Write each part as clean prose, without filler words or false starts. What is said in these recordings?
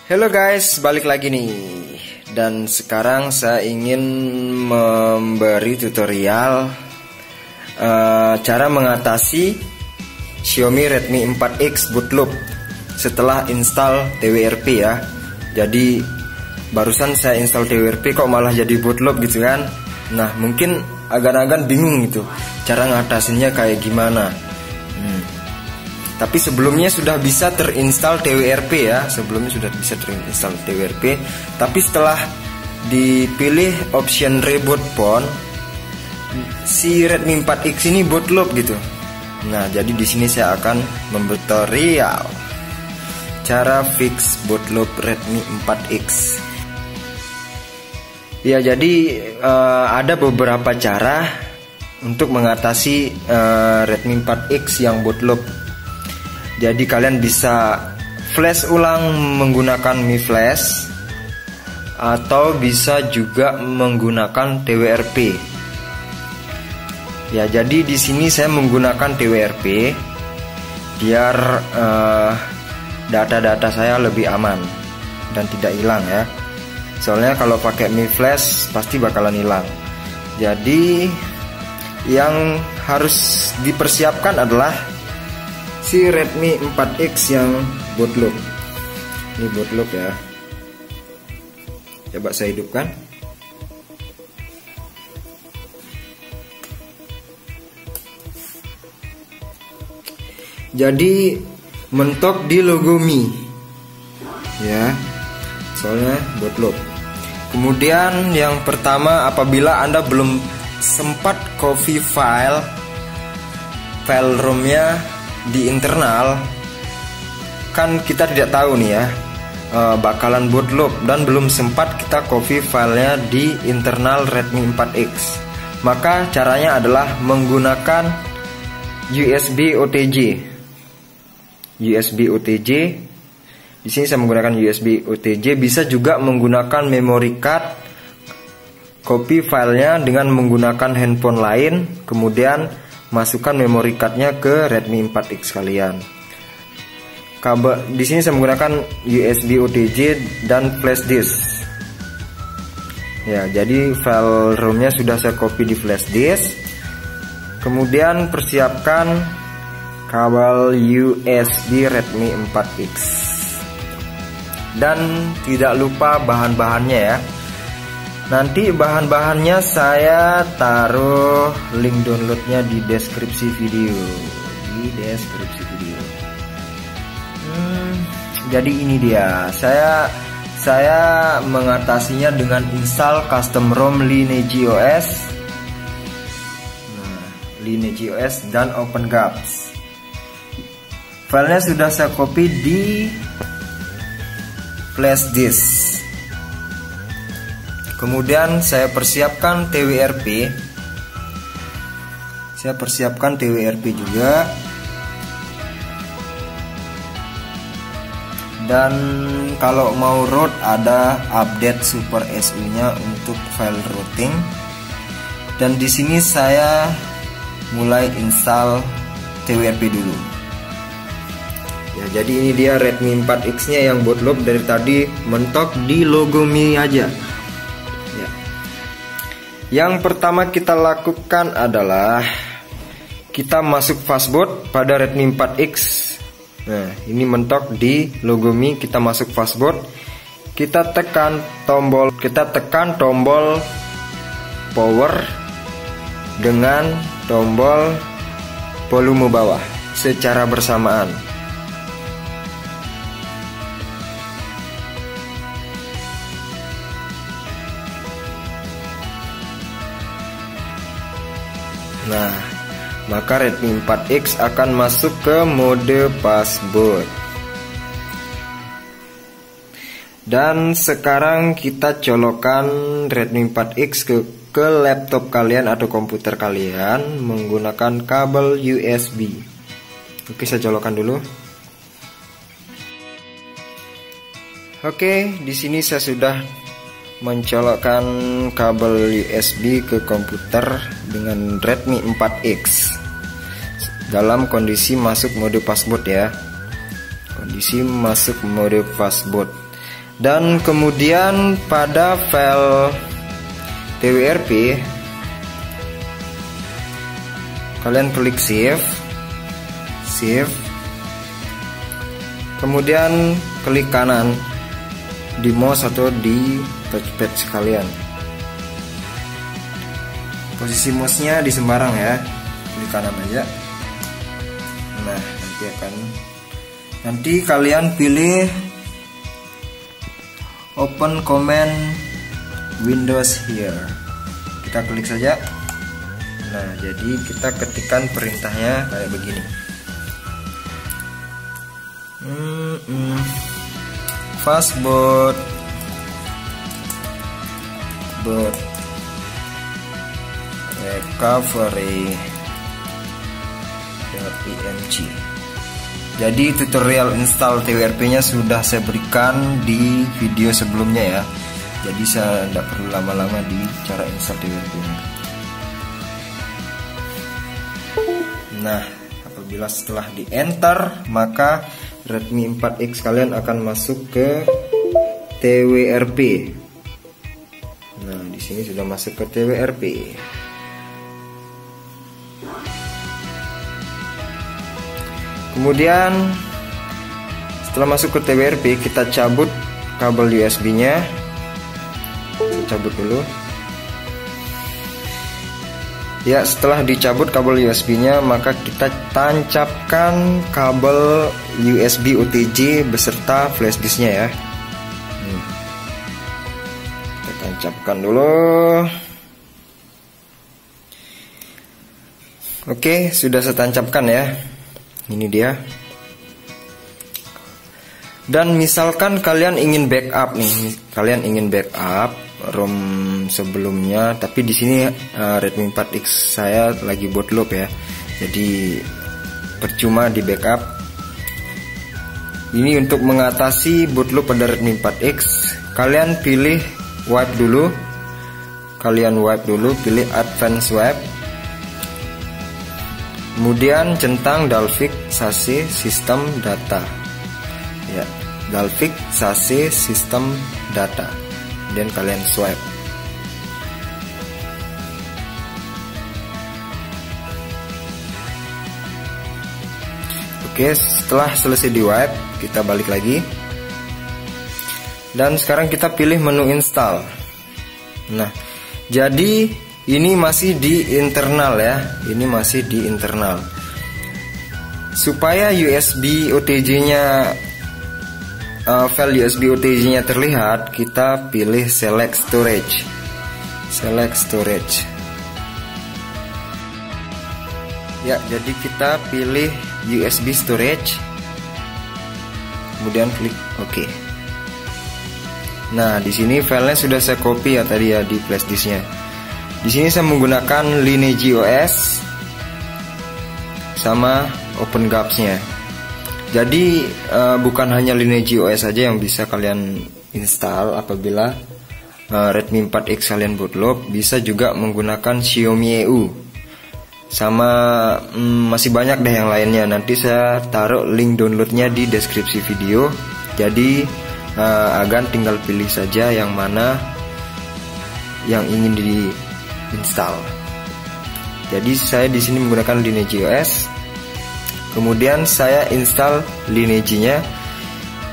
Halo guys, balik lagi nih. Dan sekarang saya ingin memberi tutorial cara mengatasi Xiaomi Redmi 4X bootloop setelah install TWRP ya. Jadi barusan saya install TWRP kok malah jadi bootloop gitu kan. Nah mungkin agak-agak bingung gitu cara ngatasinnya kayak gimana. Tapi sebelumnya sudah bisa terinstall TWRP ya. Sebelumnya sudah bisa terinstall TWRP. Tapi setelah dipilih option reboot phone, si Redmi 4X ini bootloop gitu. Nah, jadi di sini saya akan memberi tutorial cara fix bootloop Redmi 4X. Ya, jadi ada beberapa cara untuk mengatasi Redmi 4X yang bootloop. Jadi kalian bisa flash ulang menggunakan Mi Flash atau bisa juga menggunakan TWRP. Ya, jadi di sini saya menggunakan TWRP biar data-data saya lebih aman dan tidak hilang ya. Soalnya kalau pakai Mi Flash pasti bakalan hilang. Jadi yang harus dipersiapkan adalah si Redmi 4X yang bootloop. Ini bootloop ya. Coba saya hidupkan. Jadi mentok di logo Mi ya, soalnya bootloop. Kemudian yang pertama, apabila Anda belum sempat copy file ROM-nya di internal, kan kita tidak tahu nih ya bakalan bootloop dan belum sempat kita copy filenya di internal Redmi 4X. Maka caranya adalah menggunakan USB OTG. USB OTG. Di sini saya menggunakan USB OTG. Bisa juga menggunakan memory card. Copy filenya dengan menggunakan handphone lain, kemudian masukkan memory cardnya ke Redmi 4X kalian. Kabel di sini saya menggunakan USB OTG dan flash disk. Ya, jadi file ROM-nya sudah saya copy di flash disk. Kemudian persiapkan kabel USB Redmi 4X. Dan tidak lupa bahan-bahannya ya. Nanti bahan-bahannya saya taruh link downloadnya di deskripsi video. Jadi ini dia. Saya mengatasinya dengan install custom ROM Lineage OS. Lineage OS dan OpenGApps. Filenya sudah saya copy di flash disk. Kemudian saya persiapkan TWRP. Saya persiapkan TWRP juga. Dan kalau mau root ada update Super SU-nya untuk file routing. Dan di sini saya mulai install TWRP dulu. Ya, jadi ini dia Redmi 4X-nya yang bootloop. Dari tadi mentok di logo Mi aja. Yang pertama kita lakukan adalah kita masuk fastboot pada Redmi 4X. Nah, ini mentok di logo Mi, kita masuk fastboot. Kita tekan tombol power dengan tombol volume bawah secara bersamaan. Nah, maka Redmi 4X akan masuk ke mode fastboot. Dan sekarang kita colokkan Redmi 4X ke laptop kalian atau komputer kalian menggunakan kabel USB. Oke, saya colokkan dulu. Oke, di sini saya sudah mencolokkan kabel USB ke komputer dengan Redmi 4X dalam kondisi masuk mode fastboot ya. Kondisi masuk mode fastboot. Dan kemudian pada file twrp kalian klik save, kemudian klik kanan di mouse atau di touchpad sekalian. Posisi mouse-nya di sembarang ya, klik kanan aja. Nah, nanti kalian pilih open command Windows here. Kita klik saja. Nah, jadi kita ketikkan perintahnya kayak begini. Fastboot recovery.img. Jadi tutorial install twrp-nya sudah saya berikan di video sebelumnya ya. Jadi saya tidak perlu lama-lama di cara install twrp-nya. Nah, apabila setelah di enter, maka Redmi 4X kalian akan masuk ke twrp. Nah, di sini sudah masuk ke twrp. Kemudian setelah masuk ke twrp, kita cabut kabel USB-nya. Cabut dulu. Ya, setelah dicabut kabel USB-nya, maka kita tancapkan kabel USB OTG beserta flash disk-nya ya. Kita tancapkan dulu. Oke, sudah saya tancapkan ya. Ini dia. Dan misalkan kalian ingin backup nih, kalian ingin backup ROM sebelumnya, tapi di sini Redmi 4X saya lagi bootloop ya, jadi percuma di backup. Ini untuk mengatasi bootloop pada Redmi 4X, kalian pilih wipe dulu, pilih advance wipe, kemudian centang Dalvik SASE System Data ya, Dalvik SASE System Data, dan kalian swipe. Oke, setelah selesai di wipe, kita balik lagi. Dan sekarang kita pilih menu install. Nah, jadi ini masih di internal ya. Ini masih di internal. Supaya USB OTG-nya file USB OTG-nya terlihat, kita pilih select storage. Ya, jadi kita pilih USB storage, kemudian klik OK. Nah, di sini filenya sudah saya copy ya tadi ya di flash disknya. Di sini saya menggunakan Lineage OS sama OpenGAPS-nya. Jadi bukan hanya Lineage OS saja yang bisa kalian install apabila Redmi 4X kalian bootloop, bisa juga menggunakan Xiaomi EU. Sama masih banyak deh yang lainnya. Nanti saya taruh link downloadnya di deskripsi video. Jadi Agan tinggal pilih saja yang mana yang ingin diinstal. Jadi saya di sini menggunakan Lineage OS. Kemudian saya install Lineage-nya.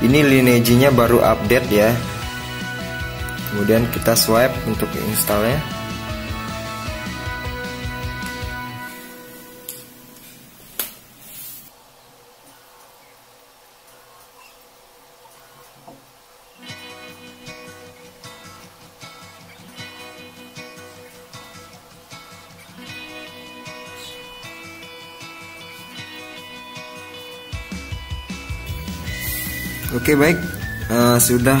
Ini Lineage-nya baru update ya. Kemudian kita swipe untuk installnya. Oke, baik, sudah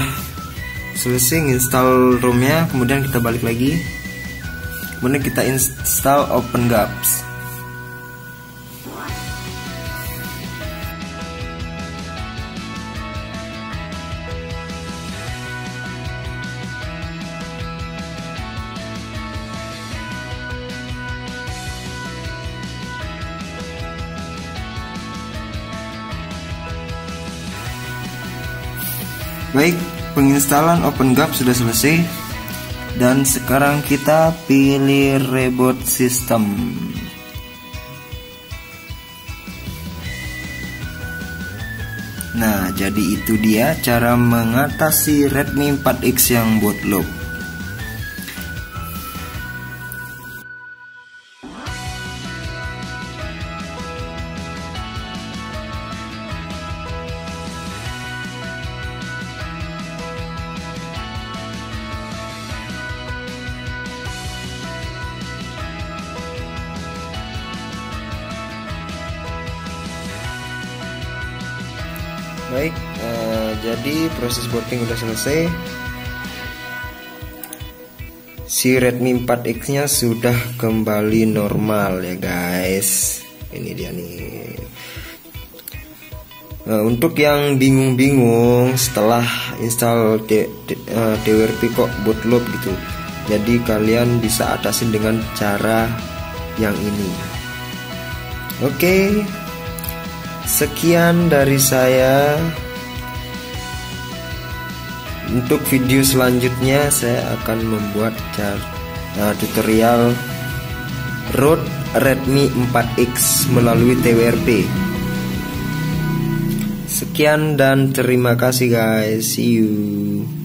selesai install ROM-nya. Kemudian kita balik lagi, kemudian kita install OpenGAPS. Baik, penginstalan OpenGAP sudah selesai. Dan sekarang kita pilih reboot system. Nah, jadi itu dia cara mengatasi Redmi 4X yang bootloop. Baik, jadi proses booting udah selesai. Si Redmi 4X nya sudah kembali normal ya guys. Ini dia nih. Untuk yang bingung-bingung setelah install DWRP kok bootloop gitu, jadi kalian bisa atasin dengan cara yang ini. Oke. Sekian dari saya. Untuk video selanjutnya saya akan membuat tutorial root Redmi 4X melalui TWRP. Sekian dan terima kasih guys. See you.